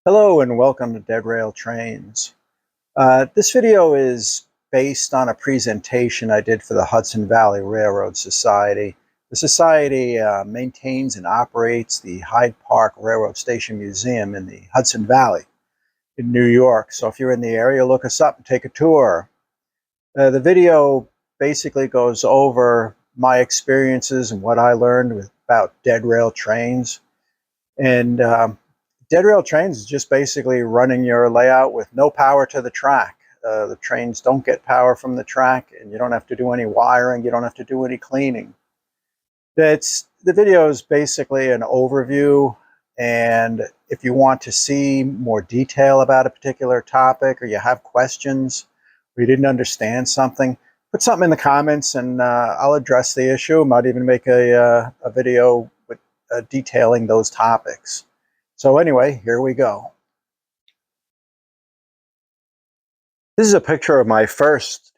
Hello and welcome to Dead Rail Trains. This video is based on a presentation I did for the Hudson Valley Railroad Society. The society maintains and operates the Hyde Park Railroad Station Museum in the Hudson Valley in New York. So if you're in the area, look us up and take a tour. The video basically goes over my experiences and what I learned about dead rail trains. And dead rail trains is just basically running your layout with no power to the track. The trains don't get power from the track, and you don't have to do any wiring. You don't have to do any cleaning. The video is basically an overview, and if you want to see more detail about a particular topic, or you have questions, or you didn't understand something, put something in the comments, and I'll address the issue. I might even make a video with detailing those topics. So anyway, here we go. This is a picture of my first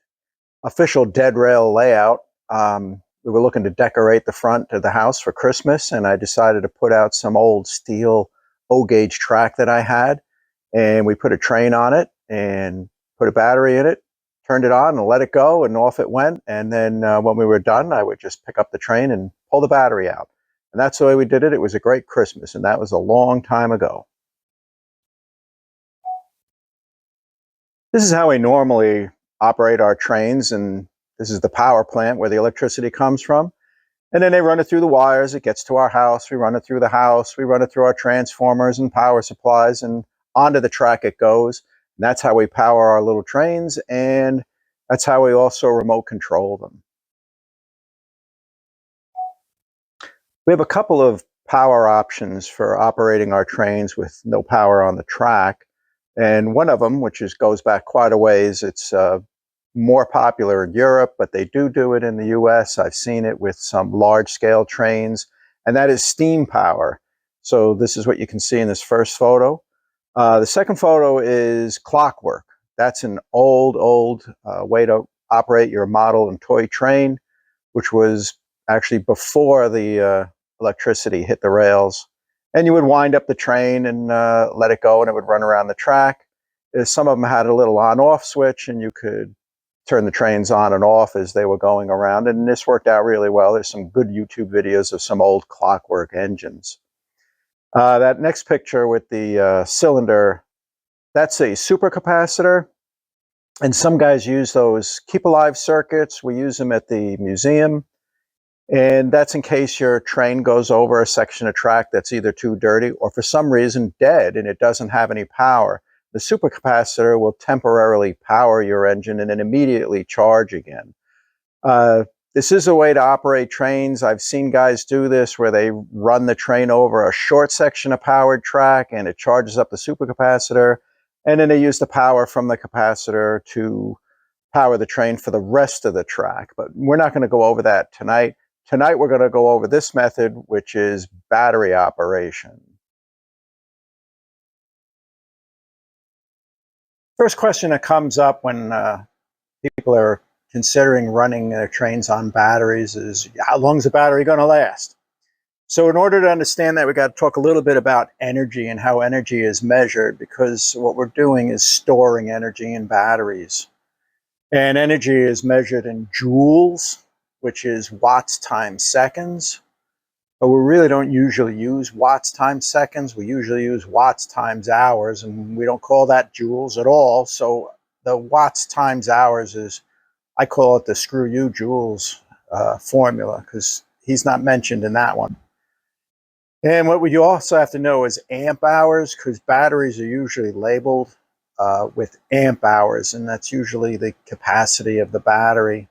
official dead rail layout. We were looking to decorate the front of the house for Christmas, and I decided to put out some old steel O-gauge track that I had, and we put a train on it and put a battery in it, turned it on and let it go, and off it went. And then when we were done, I would just pick up the train and pull the battery out. And that's the way we did it. It was a great Christmas, and that was a long time ago. This is how we normally operate our trains, and this is the power plant where the electricity comes from. And then they run it through the wires. It gets to our house. We run it through the house. We run it through our transformers and power supplies, and onto the track it goes. And that's how we power our little trains, and that's how we also remote control them. We have a couple of power options for operating our trains with no power on the track. And one of them, which goes back quite a ways, it's more popular in Europe, but they do it in the US. I've seen it with some large-scale trains, and that is steam power. So this is what you can see in this first photo. The second photo is clockwork. That's an old way to operate your model and toy train, which was actually before the electricity hit the rails. And you would wind up the train and let it go, and it would run around the track. Some of them had a little on-off switch, and you could turn the trains on and off as they were going around. And this worked out really well. There's some good YouTube videos of some old clockwork engines. That next picture with the cylinder, that's a supercapacitor. And some guys use those keep alive circuits. We use them at the museum. And that's in case your train goes over a section of track that's either too dirty or for some reason dead and it doesn't have any power. The supercapacitor will temporarily power your engine and then immediately charge again. This is a way to operate trains. I've seen guys do this where they run the train over a short section of powered track and it charges up the supercapacitor, and then they use the power from the capacitor to power the train for the rest of the track. But we're not going to go over that tonight. Tonight we're going to go over this method, which is battery operation. First question that comes up when people are considering running their trains on batteries is, how long is the battery going to last? So in order to understand that, we got to talk a little bit about energy and how energy is measured, because what we're doing is storing energy in batteries. And energy is measured in joules, which is watts times seconds. But we really don't usually use watts times seconds. We usually use watts times hours, and we don't call that joules at all. So the watts times hours is, I call it the screw you joules formula, because he's not mentioned in that one. And what you also have to know is amp hours, because batteries are usually labeled with amp hours, and that's usually the capacity of the battery.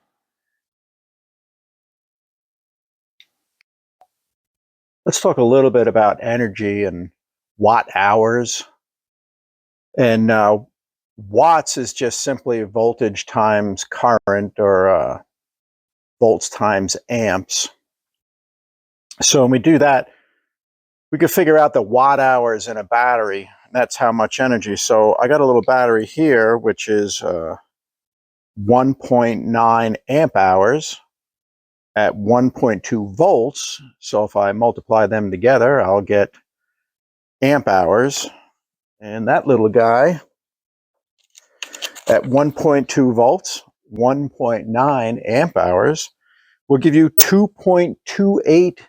Let's talk a little bit about energy and watt hours. And watts is just simply voltage times current, or volts times amps. So when we do that, we could figure out the watt hours in a battery. That's how much energy. So I got a little battery here, which is 1.9 amp hours at 1.2 volts. So if I multiply them together, I'll get amp hours. And that little guy at 1.2 volts, 1.9 amp hours, will give you 2.28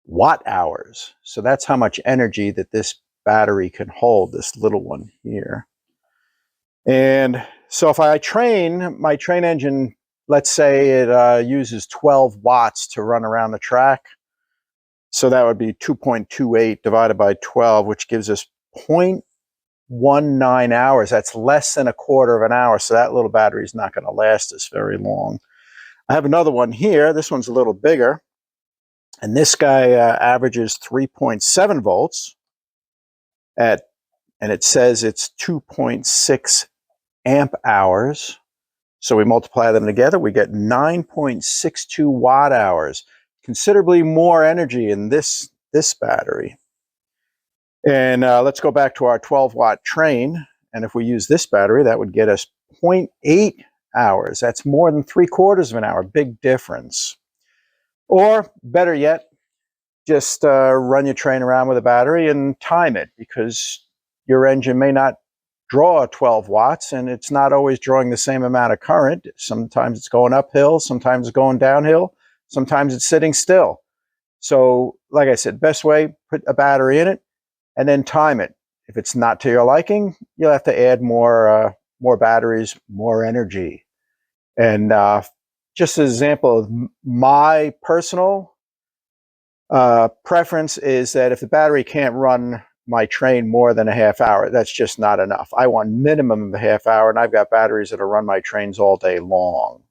watt hours. So that's how much energy that this battery can hold, this little one here. And so if I train my train engine, let's say it uses 12 watts to run around the track. So that would be 2.28 divided by 12, which gives us 0.19 hours. That's less than a quarter of an hour. So that little battery is not going to last us very long. I have another one here. This one's a little bigger. And this guy averages 3.7 volts and it says it's 2.6 amp hours. So we multiply them together, we get 9.62 watt hours, considerably more energy in this battery. And let's go back to our 12 watt train. And if we use this battery, that would get us 0.8 hours. That's more than 3/4 of an hour, big difference. Or better yet, just run your train around with a battery and time it, because your engine may not draw 12 watts and it's not always drawing the same amount of current. Sometimes it's going uphill, sometimes it's going downhill, sometimes it's sitting still. So like I said, best way, put a battery in it and then time it. If it's not to your liking, you'll have to add more batteries, more energy. And just an example of my personal preference is that if the battery can't run my train more than a half hour, that's just not enough. I want minimum of a half hour, and I've got batteries that'll run my trains all day long.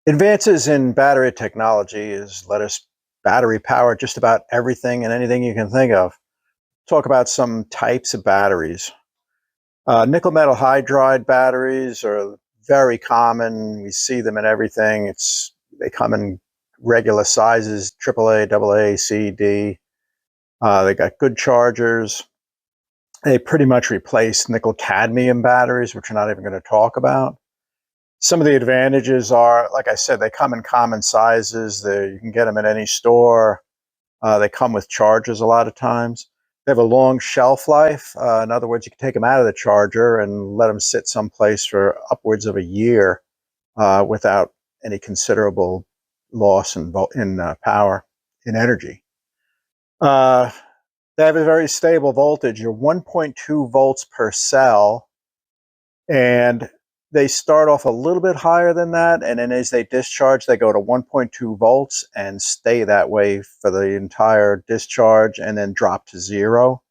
Advances in battery technology has let us battery power just about everything and anything you can think of. Talk about some types of batteries. Nickel metal hydride batteries are very common. We see them in everything. They come in regular sizes, AAA, AA, C, D. They got good chargers. They pretty much replace nickel cadmium batteries, which we're not even going to talk about. Some of the advantages are, like I said, they come in common sizes. You can get them at any store. They come with chargers a lot of times. They have a long shelf life. In other words, you can take them out of the charger and let them sit someplace for upwards of a year without any considerable loss in power, in energy. They have a very stable voltage. You're 1.2 volts per cell, and they start off a little bit higher than that, and then as they discharge, they go to 1.2 volts and stay that way for the entire discharge and then drop to 0.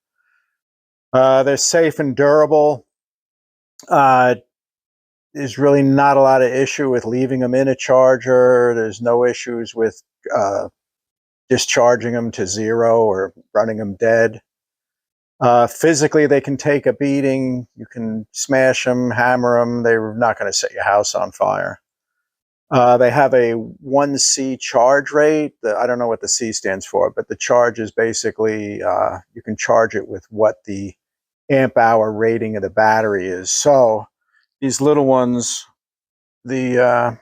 They're safe and durable. There's really not a lot of issue with leaving them in a charger. There's no issues with discharging them to 0 or running them dead. Physically, they can take a beating. You can smash them, hammer them. They're not going to set your house on fire. They have a 1C charge rate. I don't know what the C stands for, but the charge is basically, you can charge it with what the amp hour rating of the battery is. So these little ones, that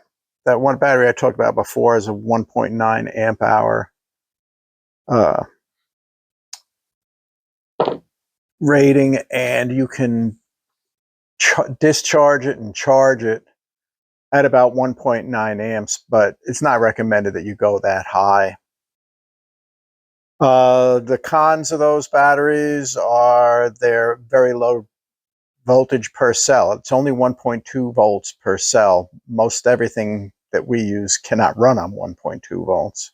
one battery I talked about before is a 1.9 amp hour rating, and you can discharge it and charge it at about 1.9 amps, but it's not recommended that you go that high. The cons of those batteries are they're very low voltage per cell. It's only 1.2 volts per cell. Most everything that we use cannot run on 1.2 volts.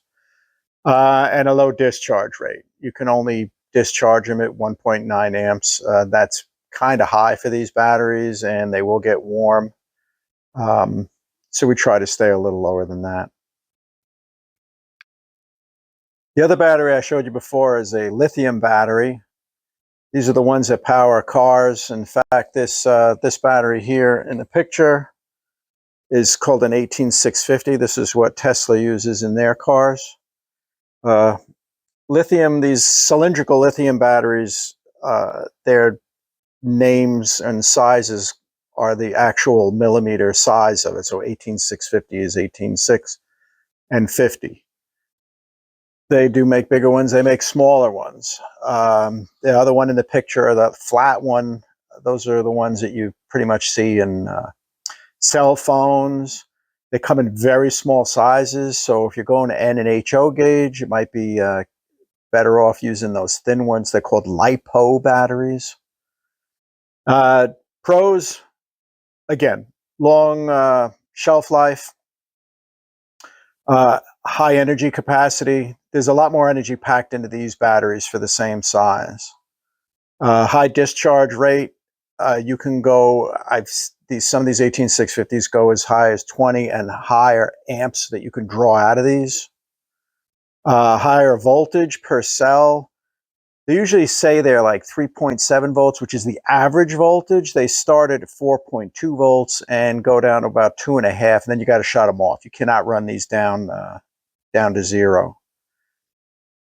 And a low discharge rate. You can only discharge them at 1.9 amps. That's kind of high for these batteries, and they will get warm. So we try to stay a little lower than that. The other battery I showed you before is a lithium battery. These are the ones that power cars. In fact, this battery here in the picture is called an 18650. This is what Tesla uses in their cars. Lithium, these cylindrical lithium batteries, their names and sizes are the actual millimeter size of it. So 18650 is 186 and 50. They do make bigger ones. They make smaller ones. The other one in the picture, the flat one, those are the ones that you pretty much see in cell phones. They come in very small sizes. So if you're going to N and HO gauge, it might be better off using those thin ones. They're called LiPo batteries. Pros, again, long shelf life, high energy capacity. There's a lot more energy packed into these batteries for the same size. High discharge rate. You can go. Some of these 18650s go as high as 20 and higher amps that you can draw out of these. Higher voltage per cell. They usually say they're like 3.7 volts, which is the average voltage. They start at 4.2 volts and go down to about 2.5, and then you got to shut them off. You cannot run these down to zero.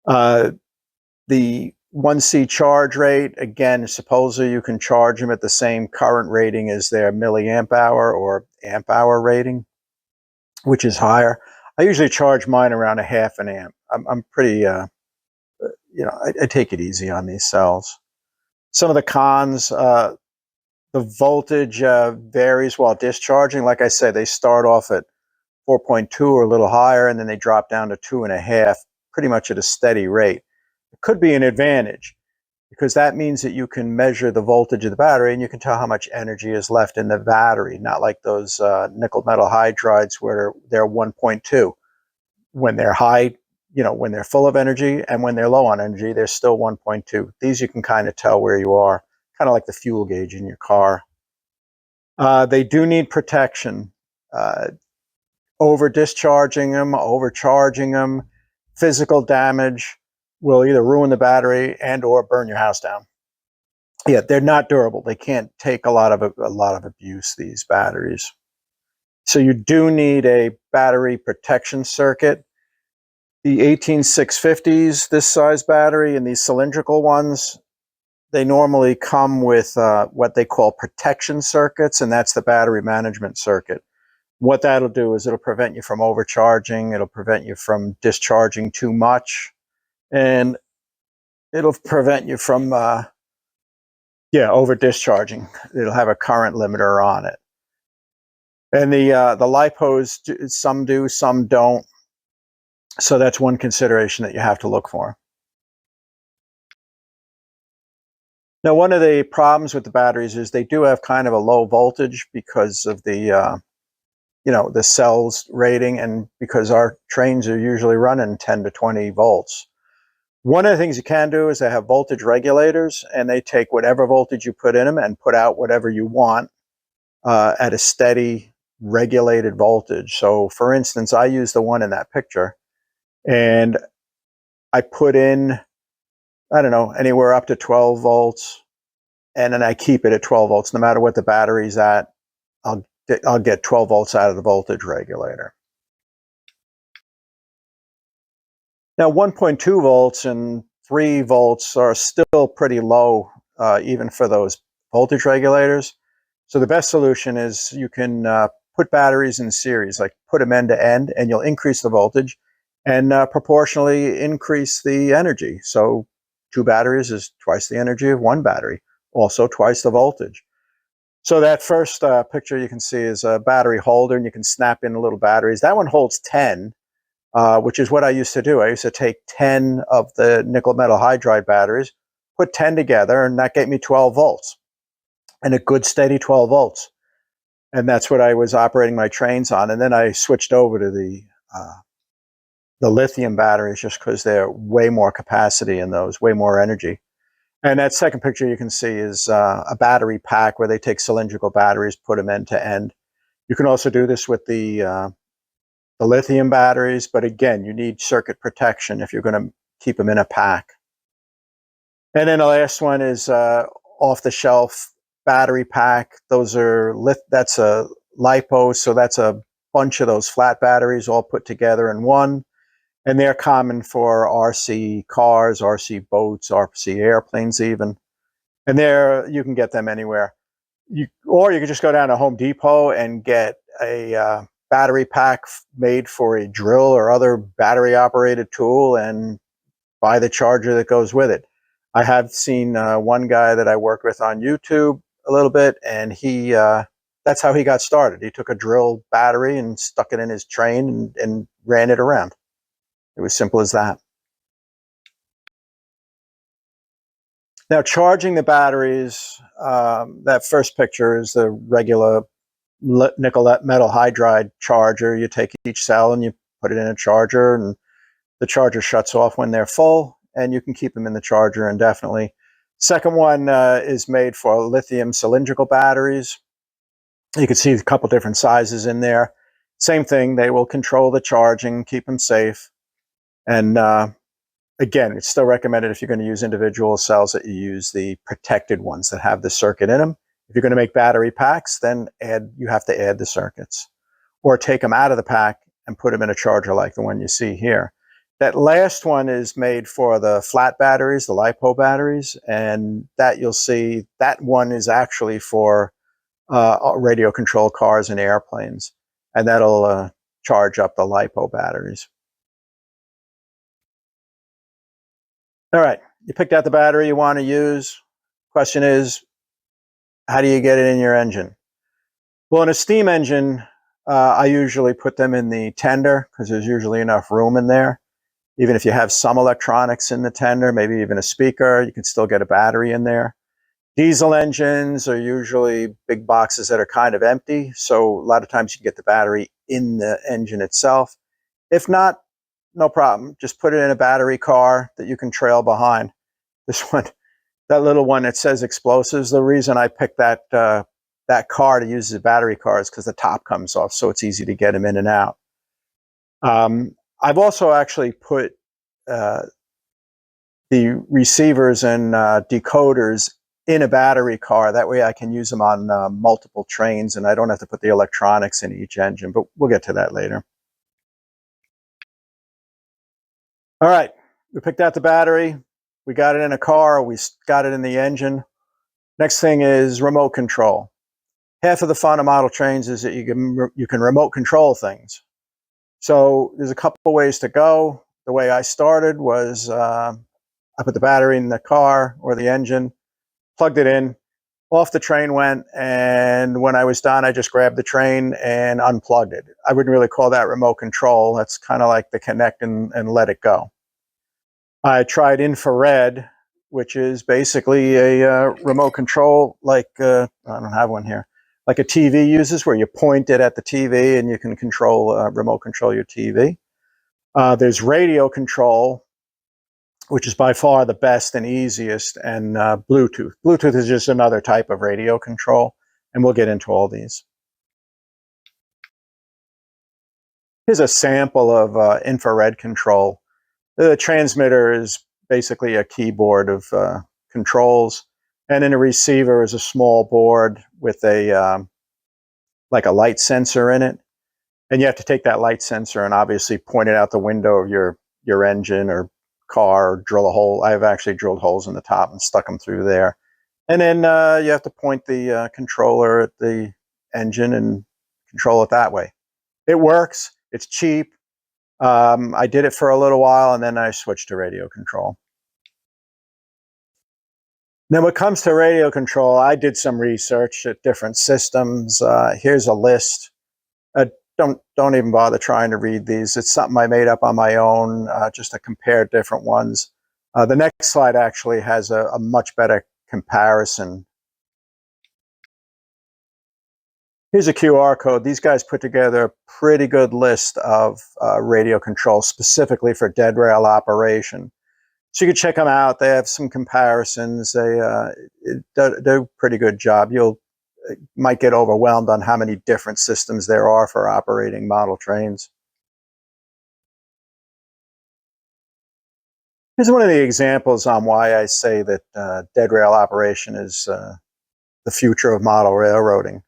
The 1C charge rate, again, supposedly you can charge them at the same current rating as their milliamp hour or amp hour rating, which is higher. I usually charge mine around 0.5 amp. I'm pretty, I take it easy on these cells. Some of the cons, the voltage varies while discharging. Like I said, they start off at 4.2 or a little higher, and then they drop down to 2.5, pretty much at a steady rate. It could be an advantage because that means that you can measure the voltage of the battery and you can tell how much energy is left in the battery, not like those nickel metal hydrides where they're 1.2. When they're high, when they're full of energy, and when they're low on energy, they're still 1.2. These you can kind of tell where you are, kind of like the fuel gauge in your car. They do need protection. Over discharging them, overcharging them, physical damage will either ruin the battery and or burn your house down. Yeah, they're not durable. They can't take a lot of abuse, these batteries. So you do need a battery protection circuit. The 18650s, this size battery, and these cylindrical ones, they normally come with what they call protection circuits, and that's the battery management circuit. What that'll do is it'll prevent you from overcharging, it'll prevent you from discharging too much, and it'll prevent you from over discharging. It'll have a current limiter on it. And the LiPos, some do, some don't. So that's one consideration that you have to look for. Now, one of the problems with the batteries is they do have kind of a low voltage because of the the cells rating, and because our trains are usually running 10 to 20 volts. One of the things you can do is they have voltage regulators, and they take whatever voltage you put in them and put out whatever you want at a steady regulated voltage. So for instance, I use the one in that picture, and I put in, I don't know, anywhere up to 12 volts, and then I keep it at 12 volts. No matter what the battery's at, I'll get 12 volts out of the voltage regulator. Now, 1.2 volts and 3 volts are still pretty low, even for those voltage regulators. So the best solution is you can put batteries in series, like put them end to end, and you'll increase the voltage and proportionally increase the energy. So 2 batteries is twice the energy of 1 battery, also twice the voltage. So that first picture you can see is a battery holder, and you can snap in the little batteries. That one holds 10, which is what I used to do. I used to take 10 of the nickel metal hydride batteries, put 10 together, and that gave me 12 volts, and a good steady 12 volts. And that's what I was operating my trains on. And then I switched over to the lithium batteries just because they're way more capacity in those, way more energy. And that second picture you can see is a battery pack where they take cylindrical batteries, put them end to end. You can also do this with the lithium batteries, but again, you need circuit protection if you're going to keep them in a pack. And then the last one is off-the-shelf battery pack. That's a LiPo, so that's a bunch of those flat batteries all put together in one. And they're common for RC cars, RC boats, RC airplanes even. And you can get them anywhere. Or you can just go down to Home Depot and get a battery pack made for a drill or other battery operated tool and buy the charger that goes with it. I have seen one guy that I worked with on YouTube a little bit, and he that's how he got started. He took a drill battery and stuck it in his train and ran it around. It was simple as that. Now, charging the batteries, that first picture is the regular nickel metal hydride charger. You take each cell and you put it in a charger, and the charger shuts off when they're full, and you can keep them in the charger indefinitely. Second one is made for lithium cylindrical batteries. You can see a couple different sizes in there. Same thing, they will control the charging, keep them safe. And again, it's still recommended if you're going to use individual cells that you use the protected ones that have the circuit in them. If you're going to make battery packs, then you have to add the circuits, or take them out of the pack and put them in a charger like the one you see here. That last one is made for the flat batteries, the LiPo batteries, and that you'll see, that one is actually for radio controlled cars and airplanes, and that'll charge up the LiPo batteries. All right, you picked out the battery you want to use. Question is, how do you get it in your engine? Well, in a steam engine, I usually put them in the tender because there's usually enough room in there. Even if you have some electronics in the tender, maybe even a speaker, you can still get a battery in there. Diesel engines are usually big boxes that are kind of empty, so a lot of times you can get the battery in the engine itself. If not, no problem. Just put it in a battery car that you can trail behind. This one, that little one that says explosives, the reason I picked that car to use as a battery car is because the top comes off, so it's easy to get them in and out. I've also actually put the receivers and decoders in a battery car. That way I can use them on multiple trains, and I don't have to put the electronics in each engine, but we'll get to that later. All right, we picked out the battery. We got it in a car. We got it in the engine. Next thing is remote control. Half of the fun of model trains is that you can remote control things. So there's a couple ways to go. The way I started was I put the battery in the car or the engine, plugged it in, off the train went, and when I was done, I just grabbed the train and unplugged it. I wouldn't really call that remote control. That's kind of like the connect and let it go. I tried infrared, which is basically a remote control, like I don't have one here, like a TV uses, where you point it at the TV and you can remote control your TV. There's radio control, which is by far the best and easiest, and Bluetooth. Bluetooth is just another type of radio control, and we'll get into all these. Here's a sample of infrared control. The transmitter is basically a keyboard of controls, and then a receiver is a small board with a like a light sensor in it. And you have to take that light sensor and obviously point it out the window of your engine or car, or drill a hole. I've actually drilled holes in the top and stuck them through there. And then you have to point the controller at the engine and control it that way. It works. It's cheap. I did it for a little while, and then I switched to radio control. Now, when it comes to radio control, I did some research at different systems. Here's a list. Don't even bother trying to read these. It's something I made up on my own, just to compare different ones. The next slide actually has a much better comparison. Here's a QR code. These guys put together a pretty good list of radio control specifically for dead rail operation. So you can check them out. They have some comparisons. They do a pretty good job. You might get overwhelmed on how many different systems there are for operating model trains. Here's one of the examples on why I say that dead rail operation is the future of model railroading.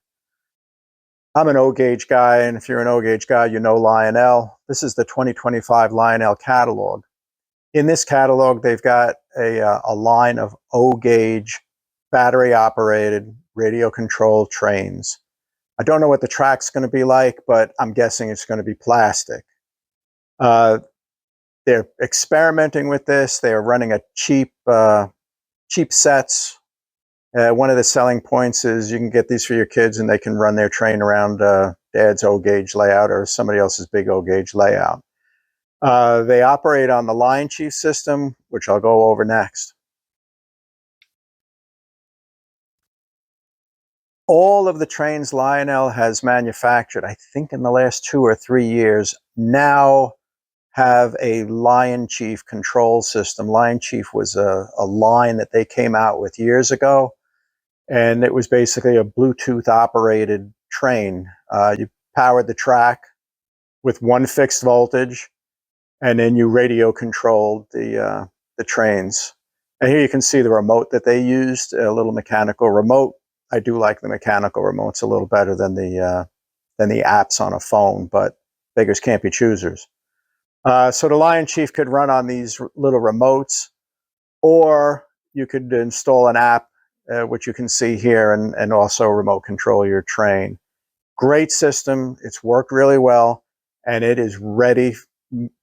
I'm an O-gauge guy, and if you're an O-gauge guy, you know Lionel. This is the 2025 Lionel catalog. In this catalog, they've got a line of O-gauge battery-operated radio-controlled trains. I don't know what the track's going to be like, but I'm guessing it's going to be plastic. Uh, they're experimenting with this. They're running a cheap sets. One of the selling points is you can get these for your kids and they can run their train around dad's O gauge layout or somebody else's big O gauge layout. They operate on the Line Chief system, which I'll go over next. All of the trains Lionel has manufactured, I think in the last 2 or 3 years, now have a Lion Chief control system. Lion Chief was a line that they came out with years ago, and it was basically a Bluetooth operated train. You powered the track with one fixed voltage, and then you radio controlled the trains. And here you can see the remote that they used, a little mechanical remote. I do like the mechanical remotes a little better than the apps on a phone, but beggars can't be choosers. So the Lion Chief could run on these little remotes, or you could install an app, which you can see here, and also remote control your train. Great system. It's worked really well, and it is ready,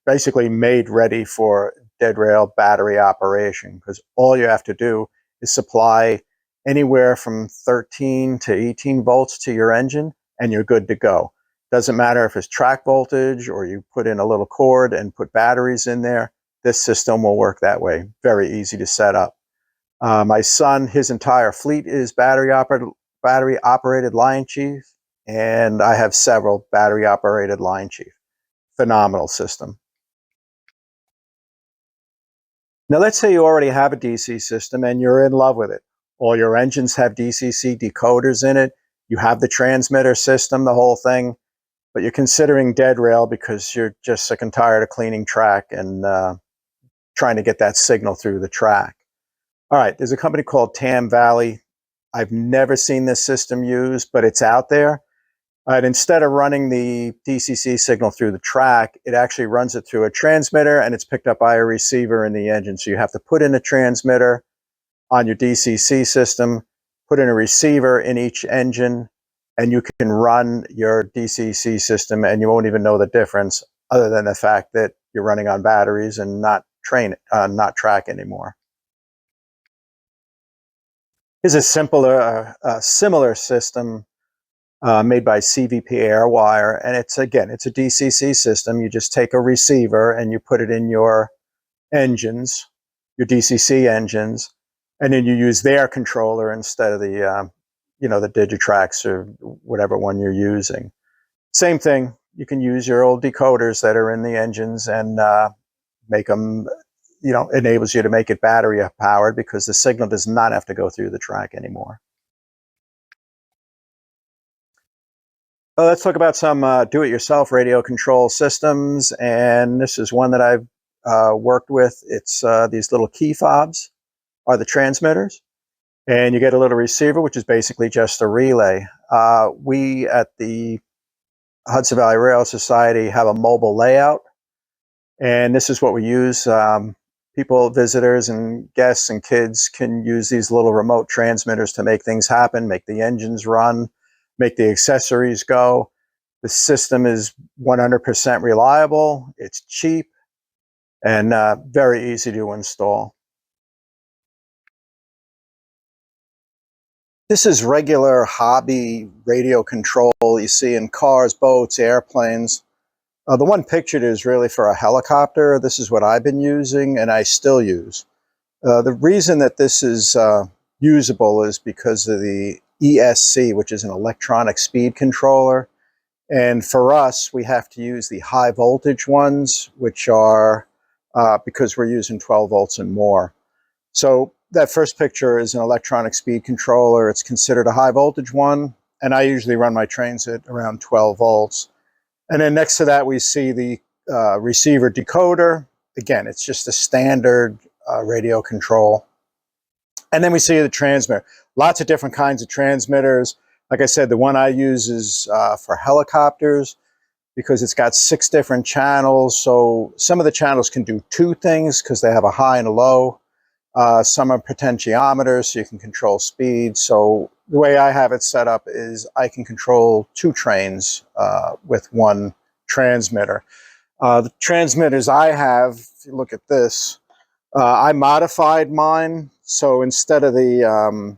basically made ready for dead rail battery operation, because all you have to do is supply anywhere from 13 to 18 volts to your engine, and you're good to go. Doesn't matter if it's track voltage or you put in a little cord and put batteries in there. This system will work that way. Very easy to set up. My son, his entire fleet is battery operated Lion Chief, and I have several battery operated Lion Chief. Phenomenal system. Now, let's say you already have a DC system and you're in love with it. All your engines have DCC decoders in it. You have the transmitter system, the whole thing, but you're considering dead rail because you're just sick and tired of cleaning track and trying to get that signal through the track. All right, there's a company called Hudson Valley. I've never seen this system used, but it's out there. And instead of running the DCC signal through the track, it actually runs it through a transmitter, and it's picked up by a receiver in the engine. So you have to put in a transmitter on your DCC system, put in a receiver in each engine, and you can run your DCC system and you won't even know the difference, other than the fact that you're running on batteries and not track anymore. Here's a similar system made by CVP Airwire, and it's a DCC system. You just take a receiver and you put it in your engines, your DCC engines, and then you use their controller instead of the the Digitrax or whatever one you're using. Same thing. You can use your old decoders that are in the engines and make them. Enables you to make it battery powered because the signal does not have to go through the track anymore. Let's talk about some do-it-yourself radio control systems, and this is one that I've worked with. It's these little key fobs are the transmitters, and you get a little receiver, which is basically just a relay. We at the Hudson Valley Railroad Society have a mobile layout, and this is what we use. People, visitors and guests and kids can use these little remote transmitters to make things happen, make the engines run, make the accessories go. The system is 100% reliable, it's cheap, and very easy to install. This is regular hobby radio control you see in cars, boats, airplanes. The one pictured is really for a helicopter. This is what I've been using and I still use. The reason that this is usable is because of the ESC, which is an electronic speed controller. And for us, we have to use the high voltage ones, which are because we're using 12 volts and more. So that first picture is an electronic speed controller. It's considered a high voltage one, and I usually run my trains at around 12 volts. And then next to that, we see the receiver decoder. Again, it's just a standard radio control. And then we see the transmitter. Lots of different kinds of transmitters. Like I said, the one I use is for helicopters because it's got 6 different channels. So some of the channels can do 2 things because they have a high and a low. Some are potentiometers, so you can control speed. So the way I have it set up is I can control 2 trains with 1 transmitter. The transmitters I have, if you look at this, I modified mine. So instead of the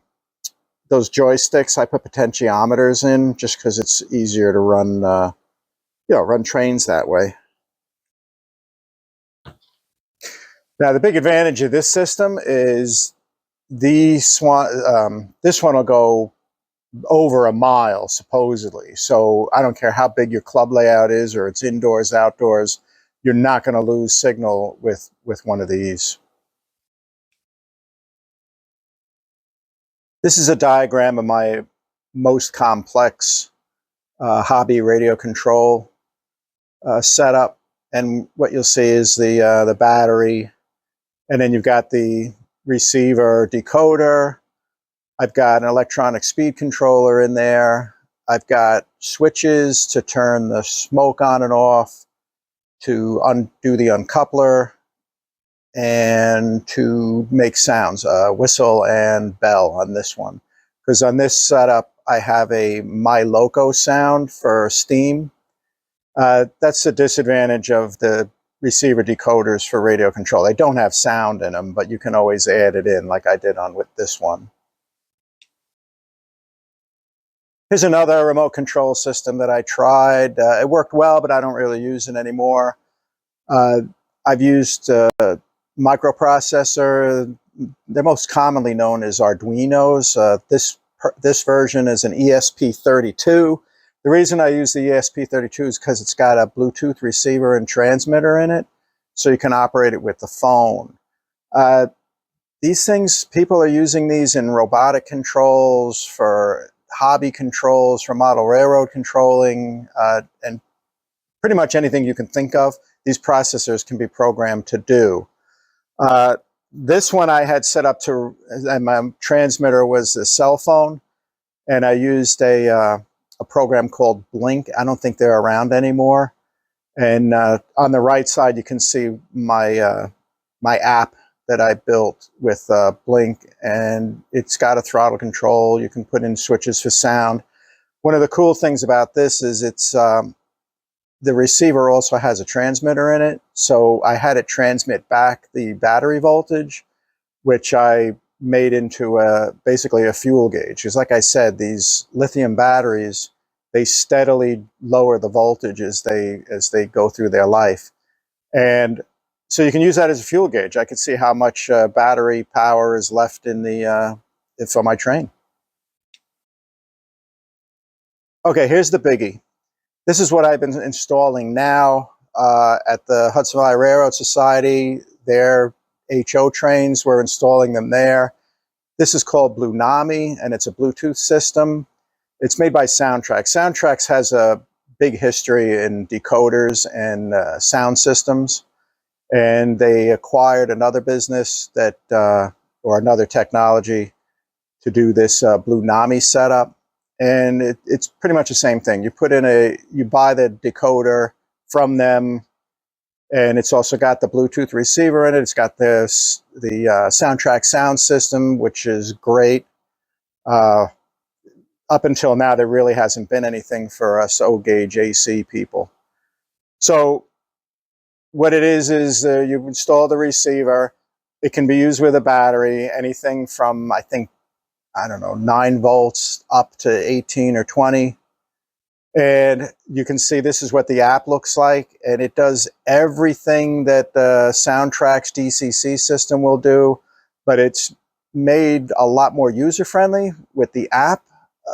those joysticks, I put potentiometers in just because it's easier to run, run trains that way. Now, the big advantage of this system is this one will go over a mile, supposedly. So I don't care how big your club layout is, or it's indoors, outdoors, you're not going to lose signal with one of these. This is a diagram of my most complex hobby radio control setup. And what you'll see is the battery, and then you've got the receiver decoder. I've got an electronic speed controller in there. I've got switches to turn the smoke on and off, to undo the uncoupler, and to make sounds, whistle and bell on this one. Because on this setup, I have a My Loco sound for steam. That's the disadvantage of the receiver decoders for radio control. They don't have sound in them, but you can always add it in like I did on with this one. Here's another remote control system that I tried. It worked well, but I don't really use it anymore. I've used microprocessor. They're most commonly known as Arduinos. This version is an ESP32. The reason I use the ESP32 is because it's got a Bluetooth receiver and transmitter in it, so you can operate it with the phone. These things, people are using these in robotic controls, for hobby controls, for model railroad controlling, and pretty much anything you can think of, these processors can be programmed to do. This one I had set up to, and my transmitter was a cell phone, and I used a program called Blink. I don't think they're around anymore. And on the right side, you can see my my app that I built with Blink, and it's got a throttle control. You can put in switches for sound. One of the cool things about this is it's the receiver also has a transmitter in it, so I had it transmit back the battery voltage, which I made into basically a fuel gauge. Because like I said, these lithium batteries, they steadily lower the voltage as they go through their life. And so you can use that as a fuel gauge. I can see how much battery power is left in the for my train. Okay, here's the biggie. This is what I've been installing now at the Hudson Valley Railroad Society. Their HO trains, we're installing them there. This is called Bluenami, and it's a Bluetooth system. It's made by Soundtrax. Soundtrax has a big history in decoders and sound systems, and they acquired another business that, or another technology, to do this Bluenami setup. And it's pretty much the same thing. You put in you buy the decoder from them, and it's also got the Bluetooth receiver in it. It's got the Soundtrack sound system, which is great. Up until now, there really hasn't been anything for us O-gauge AC people. So what it is you install the receiver. It can be used with a battery, anything from, I don't know, 9 volts up to 18 or 20. And you can see this is what the app looks like. And it does everything that the Soundtrack's DCC system will do, but it's made a lot more user-friendly with the app.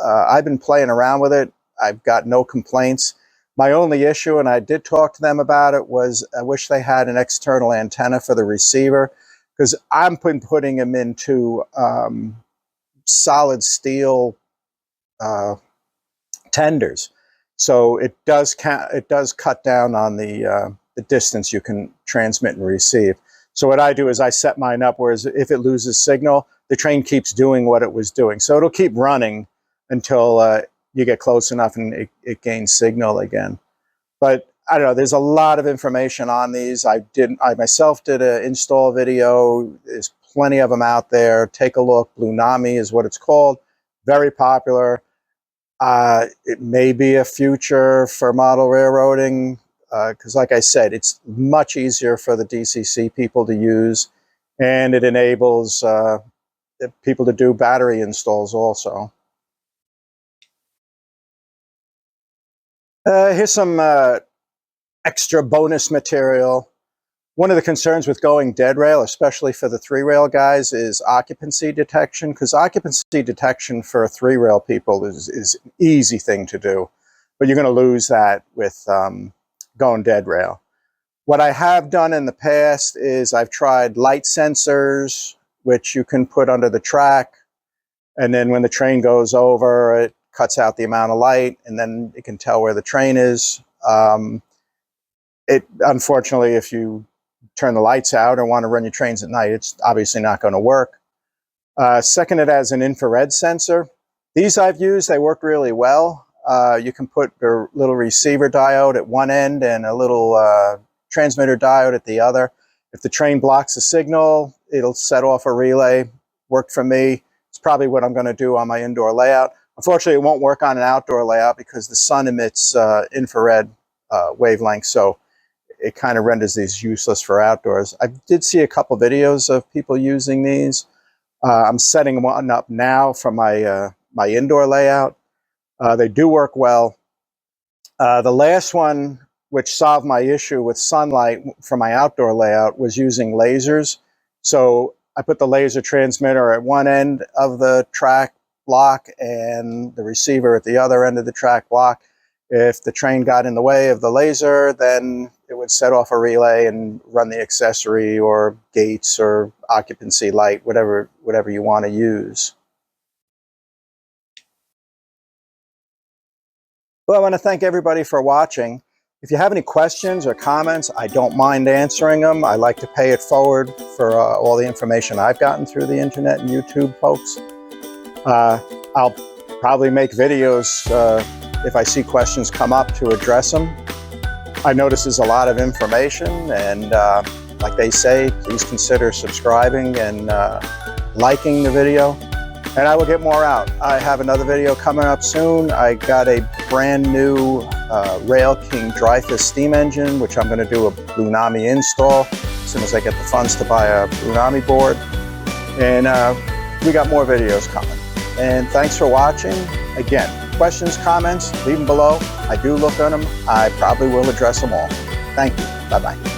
I've been playing around with it. I've got no complaints. My only issue, and I did talk to them about it, was I wish they had an external antenna for the receiver, because I'm putting them into solid steel tenders. So it does cut down on the distance you can transmit and receive. So what I do is I set mine up, whereas if it loses signal, the train keeps doing what it was doing. So it'll keep running until you get close enough and it gains signal again. But I don't know, there's a lot of information on these. I myself did an install video. There's plenty of them out there. Take a look. Bluenami is what it's called. very popular. It may be a future for model railroading because, like I said, it's much easier for the DCC people to use, and it enables people to do battery installs also. Here's some extra bonus material. One of the concerns with going dead rail, especially for the 3-rail guys, is occupancy detection, because occupancy detection for 3-rail people is an easy thing to do, but you're going to lose that with going dead rail. What I have done in the past is I've tried light sensors, which you can put under the track, and then when the train goes over, it cuts out the amount of light, and then it can tell where the train is. Unfortunately, if you turn the lights out or want to run your trains at night, it's obviously not going to work. Second, it has an infrared sensor. These I've used, they work really well. You can put a little receiver diode at one end and a little transmitter diode at the other. If the train blocks a signal, it'll set off a relay. Worked for me. It's probably what I'm going to do on my indoor layout. Unfortunately, it won't work on an outdoor layout because the sun emits infrared wavelengths, so it kind of renders these useless for outdoors. I did see a couple videos of people using these. I'm setting one up now for my my indoor layout. They do work well. The last one, which solved my issue with sunlight for my outdoor layout, was using lasers. So I put the laser transmitter at one end of the track block and the receiver at the other end of the track block. If the train got in the way of the laser, then it would set off a relay and run the accessory or gates or occupancy light, whatever you want to use. Well, I want to thank everybody for watching. If you have any questions or comments, I don't mind answering them. I like to pay it forward for all the information I've gotten through the internet and YouTube, folks. I'll probably make videos if I see questions come up to address them. I notice there's a lot of information, and like they say, please consider subscribing and liking the video, and I will get more out. I have another video coming up soon. I got a brand new Rail King Dreyfuss steam engine, which I'm going to do a Brunami install as soon as I get the funds to buy a Brunami board, and we got more videos coming. And thanks for watching. Again, questions, comments, leave them below. I do look at them. I probably will address them all. Thank you. Bye-bye.